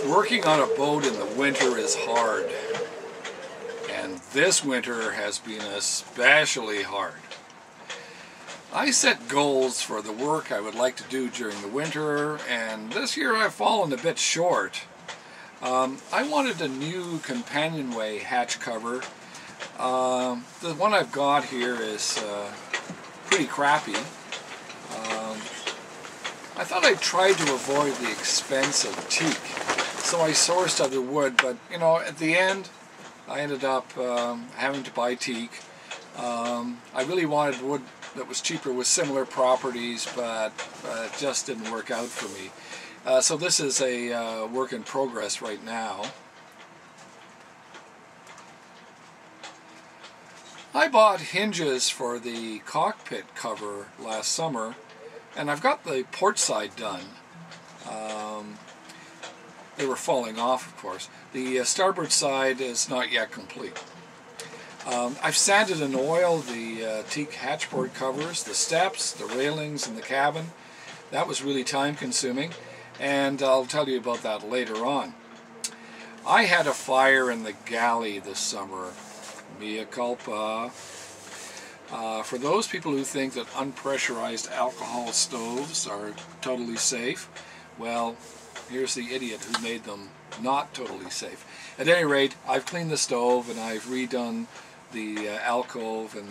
Working on a boat in the winter is hard, and this winter has been especially hard. I set goals for the work I would like to do during the winter, and this year I've fallen a bit short. I wanted a new companionway hatch cover. The one I've got here is pretty crappy. I thought I tried to avoid the expense of teak, so I sourced other wood, but you know, at the end I ended up having to buy teak. I really wanted wood that was cheaper with similar properties, but it just didn't work out for me. So this is a work in progress right now. I bought hinges for the cockpit cover last summer, and I've got the port side done. They were falling off, of course. The starboard side is not yet complete. I've sanded and oiled the teak hatchboard covers, the steps, the railings, and the cabin. That was really time consuming, and I'll tell you about that later on. I had a fire in the galley this summer. Mea culpa. For those people who think that unpressurized alcohol stoves are totally safe, well, here's the idiot who made them not totally safe. At any rate, I've cleaned the stove and I've redone the alcove and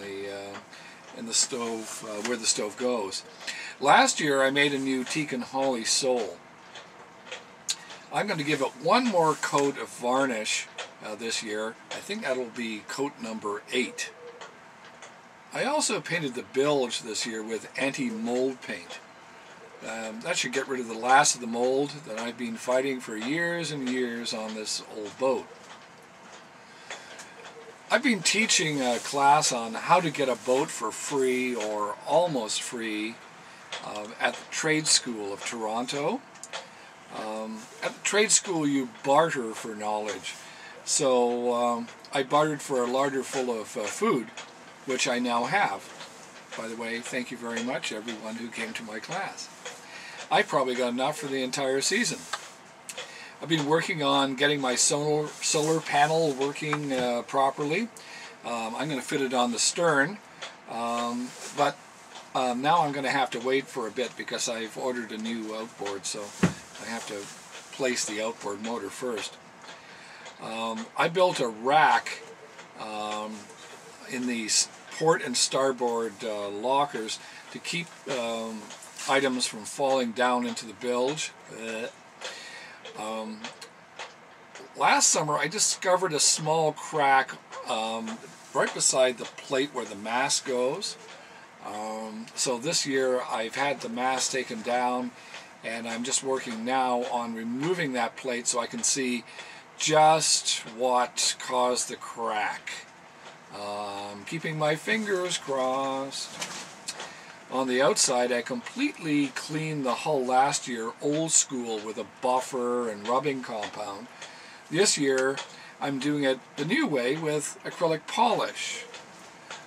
the stove where the stove goes. Last year I made a new teak and holly sole. I'm going to give it one more coat of varnish this year. I think that'll be coat number 8. I also painted the bilge this year with anti-mold paint. That should get rid of the last of the mold that I've been fighting for years and years on this old boat. I've been teaching a class on how to get a boat for free or almost free at the Trade School of Toronto. At the trade school you barter for knowledge. So I bartered for a larder full of food, which I now have. By the way, thank you very much everyone who came to my class. I probably got enough for the entire season. I've been working on getting my solar panel working properly. I'm going to fit it on the stern, but now I'm going to have to wait for a bit because I've ordered a new outboard, so I have to place the outboard motor first. I built a rack in these port and starboard lockers to keep items from falling down into the bilge. Last summer I discovered a small crack right beside the plate where the mast goes. So this year I've had the mast taken down, and I'm just working now on removing that plate so I can see just what caused the crack. Keeping my fingers crossed. On the outside, I completely cleaned the hull last year old school with a buffer and rubbing compound. This year I'm doing it the new way with acrylic polish.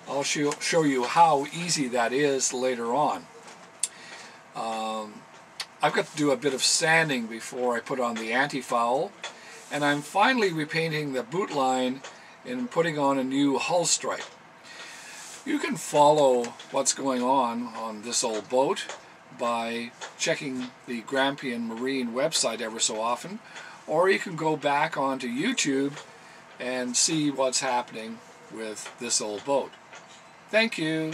I'll show you how easy that is later on. I've got to do a bit of sanding before I put on the anti-foul, and I'm finally repainting the boot line and putting on a new hull stripe. You can follow what's going on this old boat by checking the Grampian Marine website ever so often, or you can go back onto YouTube and see what's happening with this old boat. Thank you.